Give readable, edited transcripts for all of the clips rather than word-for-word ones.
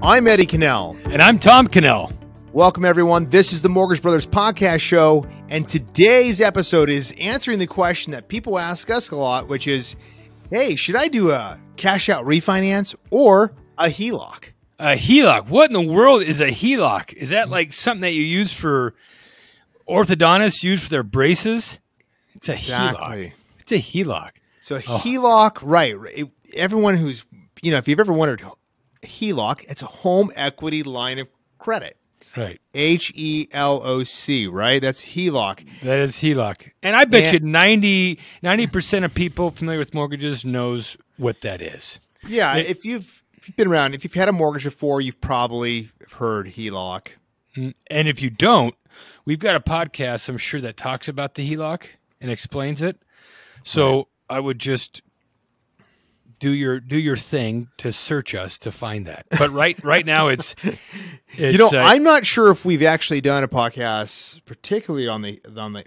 I'm Eddie Cannell. And I'm Tom Cannell. Welcome, everyone. This is the Mortgage Brothers Podcast Show, and today's episode is answering the question that people ask us a lot, which is, hey, should I do a cash-out refinance or a HELOC? A HELOC. What in the world is a HELOC? Is that like something that you use for orthodontists use for their braces? It's a HELOC. It's a HELOC. So a HELOC, right. Everyone who's, if you've ever wondered, HELOC, it's a home equity line of credit. Right. HELOC, right? That's HELOC. That is HELOC. And I bet you 90% of people familiar with mortgages knows what that is. Yeah, if you've been around, if you've had a mortgage before, you've probably heard HELOC. And if you don't, we've got a podcast, I'm sure, that talks about the HELOC and explains it. So right. I would just do your thing to search us to find that. But right now it's I'm not sure if we've actually done a podcast, particularly on the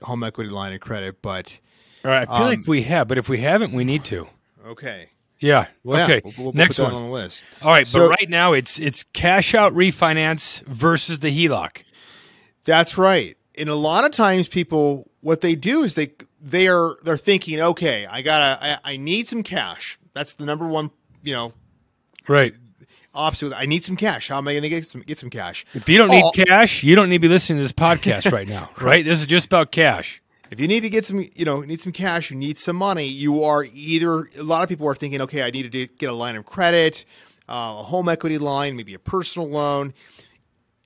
home equity line of credit, but all right, I feel like we have, but if we haven't, we need to. Okay. Yeah. Well, okay. We'll next put that one on the list. All right, so, but right now it's cash out refinance versus the HELOC. That's right. And a lot of times people, what they do is they're thinking, okay, I need some cash. That's the number one, right. Opposite. I need some cash. How am I going to get some cash? If you don't need cash, you don't need to be listening to this podcast right now, right? This is just about cash. If you need to get some, need some cash, you need some money. You are either, a lot of people are thinking, okay, I need to get a line of credit, a home equity line, maybe a personal loan,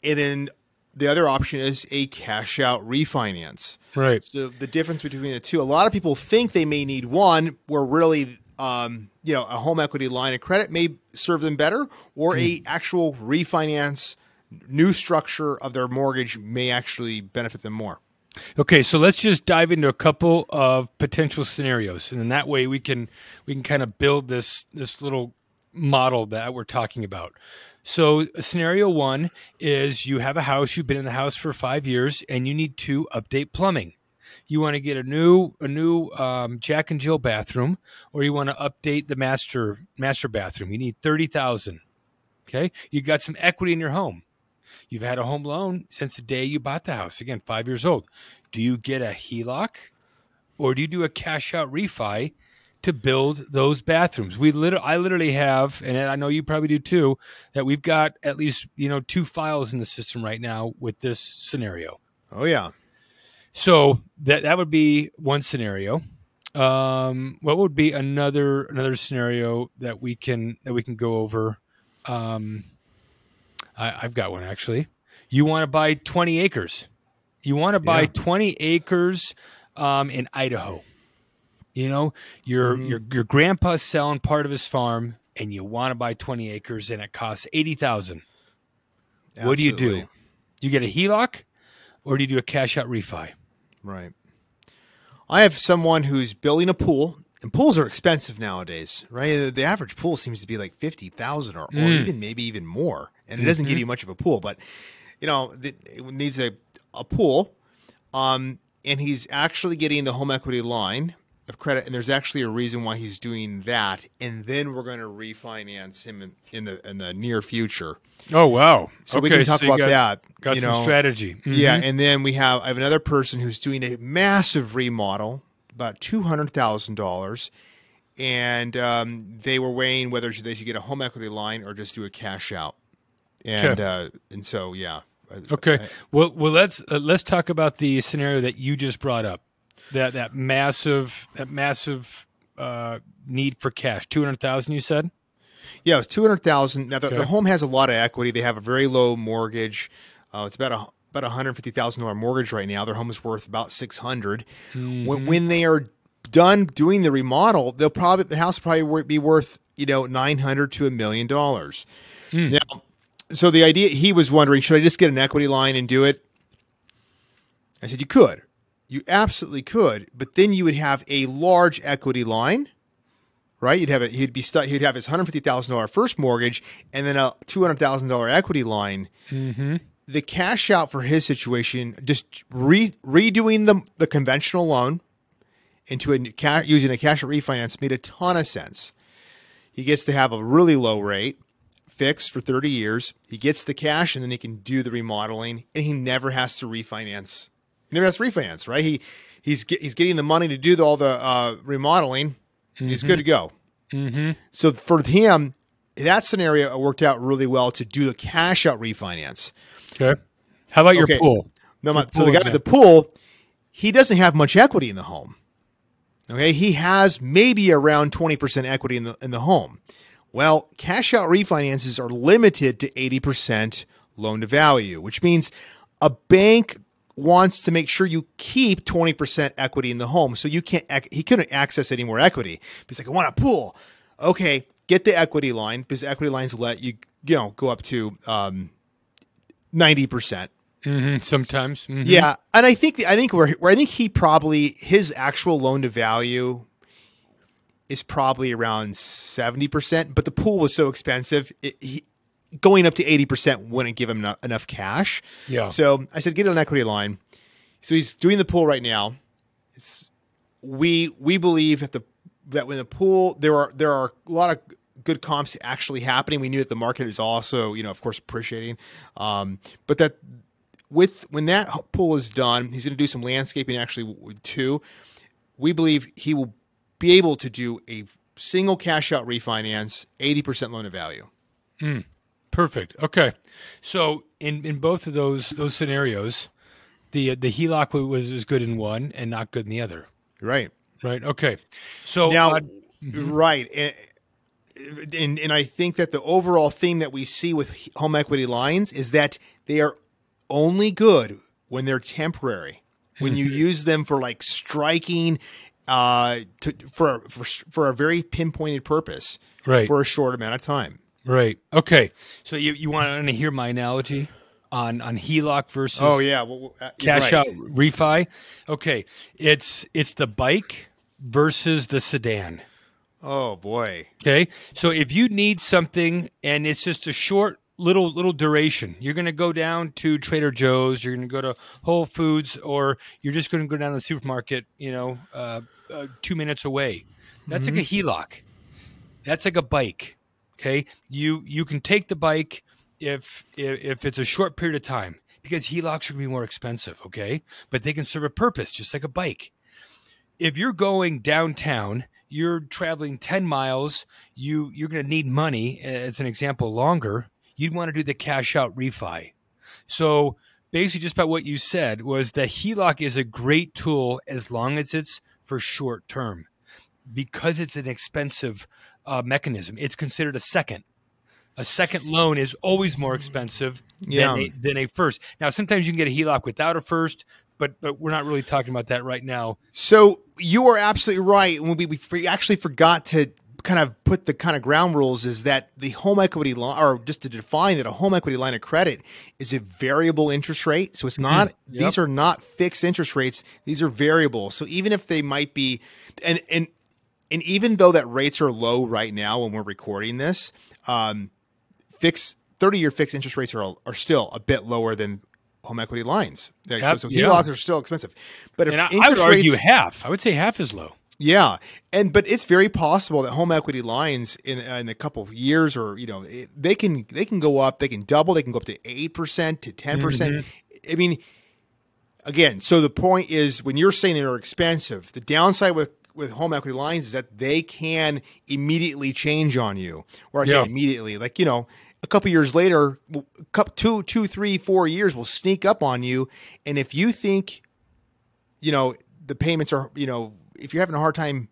and then the other option is a cash out refinance. Right. So the difference between the two, a lot of people think they may need one, where really, a home equity line of credit may serve them better, or a actual refinance, new structure of their mortgage may actually benefit them more. Okay, so let's just dive into a couple of potential scenarios, and in that way we can kind of build this little model that we're talking about. So scenario one is you have a house, you've been in the house for 5 years, and you need to update plumbing. You want to get a new Jack and Jill bathroom, or you want to update the master bathroom. You need $30,000. Okay, you got some equity in your home. You've had a home loan since the day you bought the house. Again, 5 years old. Do you get a HELOC, or do you do a cash out refi to build those bathrooms? I literally have, and I know you probably do too, that we've got at least 2 files in the system right now with this scenario. Oh yeah. So that would be one scenario. What would be another scenario that we can go over? I've got one actually. You want to buy 20 acres. You want to buy 20 acres in Idaho. Your grandpa's selling part of his farm, and you want to buy 20 acres, and it costs $80,000. What do you do? You get a HELOC, or do you do a cash out refi? Right. I have someone who's building a pool, and pools are expensive nowadays, right? The average pool seems to be like $50,000 or maybe even more, and it doesn't give you much of a pool, but it needs a pool, and he's actually getting the home equity line of credit, and there's actually a reason why he's doing that, and then we're going to refinance him in the near future. Oh wow! So we can talk about that. Got some strategy. Mm-hmm. Yeah, and then I have another person who's doing a massive remodel, about $200,000, and they were weighing whether they should get a home equity line or just do a cash out, and so yeah. Okay. Well, let's talk about the scenario that you just brought up. That massive need for cash. 200,000, you said? Yeah, it was 200,000. Now the home has a lot of equity. They have a very low mortgage. It's about $150,000 mortgage right now. Their home is worth about $600,000. Mm-hmm. When they are done doing the remodel, the house will probably be worth $900,000 to $1 million. Now, so the idea, he was wondering, should I just get an equity line and do it? I said you could. You absolutely could, but then you would have a large equity line, right? He'd have his $150,000 first mortgage and then a $200,000 equity line. Mm-hmm. The cash out for his situation, just redoing the conventional loan into using a cash out refinance made a ton of sense. He gets to have a really low rate, fixed for 30 years. He gets the cash, and then he can do the remodeling, and he never has to refinance. He never has to refinance, right? He's getting the money to do all the remodeling. He's good to go. So for him, that scenario worked out really well to do a cash out refinance. Okay. How about your pool? So the guy with the pool, he doesn't have much equity in the home. Okay, he has maybe around 20% equity in the home. Well, cash out refinances are limited to 80% loan to value, which means a bank wants to make sure you keep 20% equity in the home. So he couldn't access any more equity. He's like, I want a pool. Okay, get the equity line, because the equity lines will let you go up to 90%. Sometimes. Yeah. And I think he probably, his actual loan to value is probably around 70%, but the pool was so expensive, going up to 80% wouldn't give him enough cash. Yeah. So I said, get an equity line. So he's doing the pool right now. We believe that when the pool, there are a lot of good comps actually happening. We knew that the market is also, of course, appreciating. But that when that pool is done, he's going to do some landscaping actually too. We believe he will be able to do a single cash out refinance, 80% loan to value. Perfect. Okay. So in both of those scenarios, the HELOC was good in one and not good in the other. Right. Right. Okay. So now, right. And I think that the overall theme that we see with home equity lines is that they are only good when they're temporary, when you use them for like striking, for a very pinpointed purpose, right, for a short amount of time. Right. Okay. So you want to hear my analogy on HELOC versus cash out refi? Okay. It's the bike versus the sedan. Oh boy. Okay. So if you need something and it's just a short little duration, you're going to go down to Trader Joe's, you're going to go to Whole Foods, or you're just going to go down to the supermarket, 2 minutes away. That's like a HELOC. That's like a bike. Okay. You can take the bike if it's a short period of time, because HELOCs are going to be more expensive. Okay. But they can serve a purpose, just like a bike. If you're going downtown, you're traveling 10 miles, you're going to need money, as an example, longer. You'd want to do the cash out refi. So basically just about what you said was the HELOC is a great tool as long as it's for short term, because it's an expensive mechanism. It's considered a second. A second loan is always more expensive than a first. Now, sometimes you can get a HELOC without a first, but we're not really talking about that right now. So you are absolutely right. We actually forgot to kind of put the kind of ground rules, is that the home equity line, or just to define that a home equity line of credit is a variable interest rate. So it's not, these are not fixed interest rates. These are variable. So even if they might be, and even though that rates are low right now when we're recording this, 30-year fixed interest rates are still a bit lower than home equity lines. So HELOCs are still expensive. But if I would argue half. I would say half is low. Yeah, but it's very possible that home equity lines in a couple of years, or they can go up, they can double, they can go up to 8% to 10%. I mean, again, so the point is, when you're saying they're expensive, the downside with home equity lines is that they can immediately change on you. Or I say immediately, like a couple years later, 2, 3, 4 years will sneak up on you, and if you think the payments are if you're having a hard time,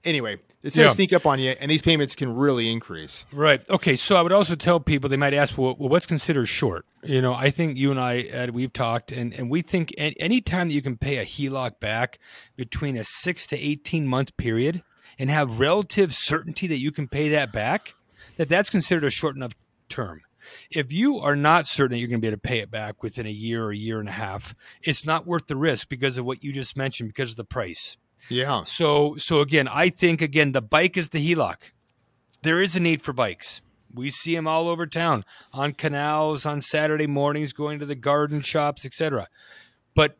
anyway, it's going to sneak up on you, and these payments can really increase. Right. Okay. So I would also tell people, they might ask, well, what's considered short? I think you and I, Ed, we've talked, and we think any time that you can pay a HELOC back between a 6 to 18 month period and have relative certainty that you can pay that back, that's considered a short enough term. If you are not certain that you're going to be able to pay it back within a year or a year and a half, it's not worth the risk because of what you just mentioned, because of the price. Yeah. So again, I think, the bike is the HELOC. There is a need for bikes. We see them all over town, on canals, on Saturday mornings, going to the garden shops, etc.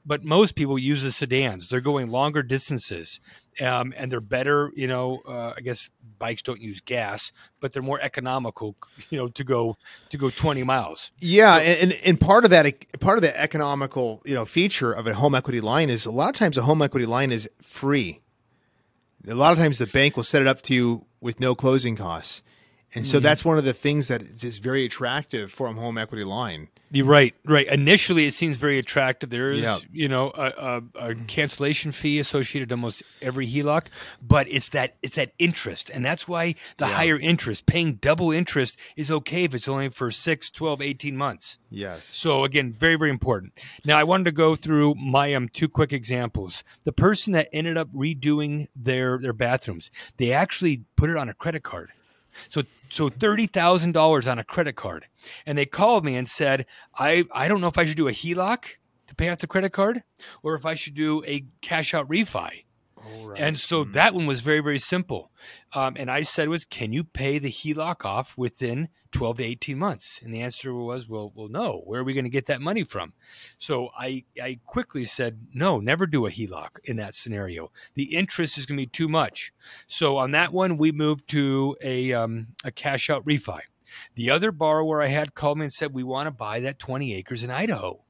but most people use the sedans. They're going longer distances, and they're better. I guess bikes don't use gas, but they're more economical. To go 20 miles. Yeah, and part of the economical feature of a home equity line is a lot of times a home equity line is free. A lot of times the bank will set it up to you with no closing costs. And so that's one of the things that is very attractive for a home equity line. You're right. Initially, it seems very attractive. There is, a cancellation fee associated to almost every HELOC, but it's that interest. And that's why the higher interest, paying double interest, is okay if it's only for 6, 12, 18 months. Yes. So again, very, very important. Now, I wanted to go through my 2 quick examples. The person that ended up redoing their bathrooms, they actually put it on a credit card. So $30,000 on a credit card. And they called me and said, I don't know if I should do a HELOC to pay off the credit card or if I should do a cash out refi. Right. And so that one was very, very simple. And I said can you pay the HELOC off within 12 to 18 months? And the answer was, well, no. Where are we going to get that money from? So I quickly said, no, never do a HELOC in that scenario. The interest is going to be too much. So on that one, we moved to a cash out refi. The other borrower I had called me and said, we want to buy that 20 acres in Idaho.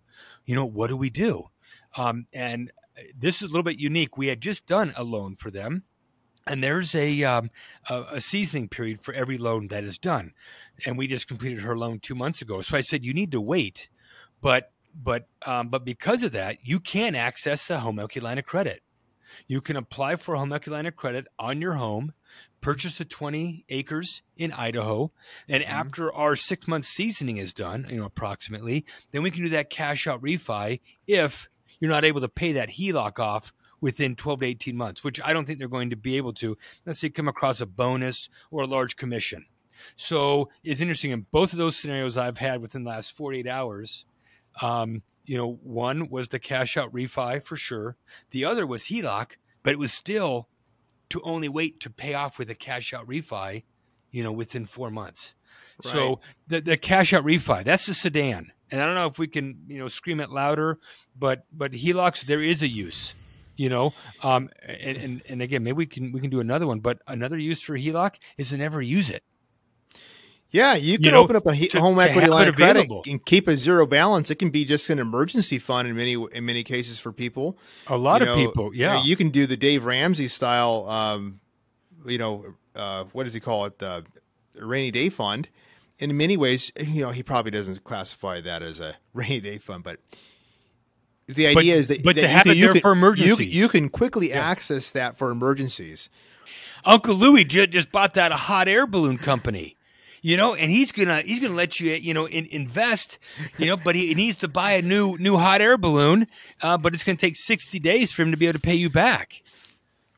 What do we do? And this is a little bit unique. We had just done a loan for them, and there's a seasoning period for every loan that is done. And we just completed her loan 2 months ago. So I said, you need to wait. But because of that, you can access a home equity line of credit. You can apply for a home equity line of credit on your home, purchase the 20 acres in Idaho, and after our 6-month seasoning is done, approximately, then we can do that cash out refi if you're not able to pay that HELOC off within 12 to 18 months, which I don't think they're going to be able to unless they come across a bonus or a large commission. So it's interesting. In both of those scenarios I've had within the last 48 hours, one was the cash out refi for sure. The other was HELOC, but it was still to only wait to pay off with a cash out refi, within 4 months. Right. So the cash out refi, that's the sedan. And I don't know if we can, scream it louder, but HELOCs, there is a use, and again, maybe we can do another one, but another use for HELOC is to never use it. Yeah, you can open up a home equity line of credit and keep a zero balance. It can be just an emergency fund in many cases for people. A lot of people, yeah. You can do the Dave Ramsey style, what does he call it? The rainy day fund. In many ways, he probably doesn't classify that as a rainy day fund, but the idea is that to have it there for emergencies. You can quickly access that for emergencies. Uncle Louie just bought that a hot air balloon company. And he's gonna let you, invest, but he needs to buy a new hot air balloon, but it's gonna take 60 days for him to be able to pay you back.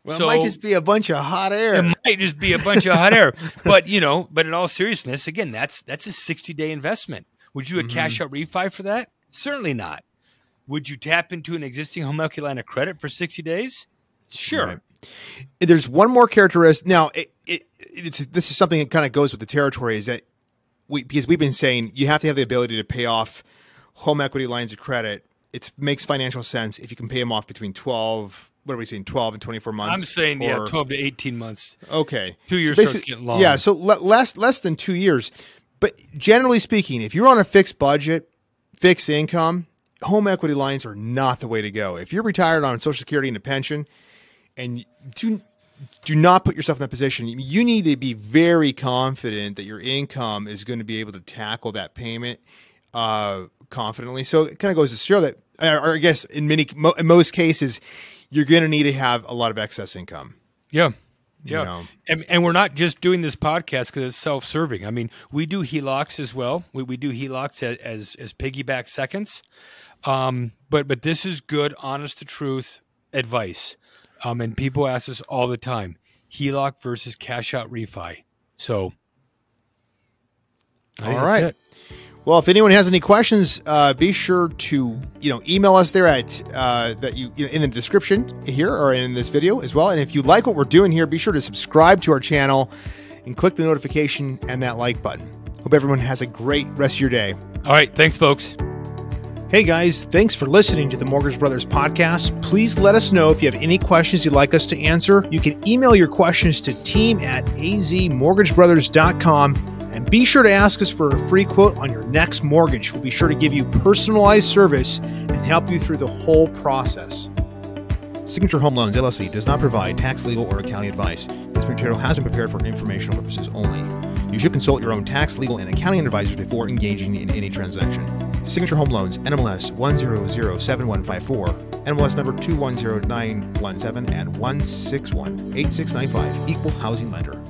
Well, it might just be a bunch of hot air. It might just be a bunch of hot air, but in all seriousness, again, that's a 60-day investment. Would you a cash out refi for that? Certainly not. Would you tap into an existing home equity line of credit for 60 days? Sure. Right. There's one more characteristic. Now, this is something that kind of goes with the territory, is that because we've been saying you have to have the ability to pay off home equity lines of credit. It makes financial sense if you can pay them off between 12 and 24 months. I'm saying, 12 to 18 months. Okay. 2 years starts getting long. Yeah, so less than 2 years. But generally speaking, if you're on a fixed budget, fixed income, home equity lines are not the way to go. If you're retired on Social Security and a pension, and do not put yourself in that position. You need to be very confident that your income is going to be able to tackle that payment confidently. So it kind of goes to show that, or I guess in most cases, you're going to need to have a lot of excess income. Yeah. Yeah. And we're not just doing this podcast because it's self-serving. I mean, we do HELOCs as well. We do HELOCs as piggyback seconds. But this is good, honest to truth advice. And people ask us all the time, HELOC versus cash out refi. So, all right. That's it. Well, if anyone has any questions, be sure to email us there at that you in the description here or in this video as well. And if you like what we're doing here, be sure to subscribe to our channel and click the notification and that like button. Hope everyone has a great rest of your day. All right, thanks, folks. Hey guys, thanks for listening to the Mortgage Brothers podcast. Please let us know if you have any questions you'd like us to answer. You can email your questions to team@azmortgagebrothers.com, and be sure to ask us for a free quote on your next mortgage. We'll be sure to give you personalized service and help you through the whole process. Signature Home Loans, LLC does not provide tax, legal, or accounting advice. This material has been prepared for informational purposes only. You should consult your own tax, legal, and accounting advisors before engaging in any transaction. Signature Home Loans, NMLS 1007154, NMLS number 210917 and 1618695, Equal Housing Lender.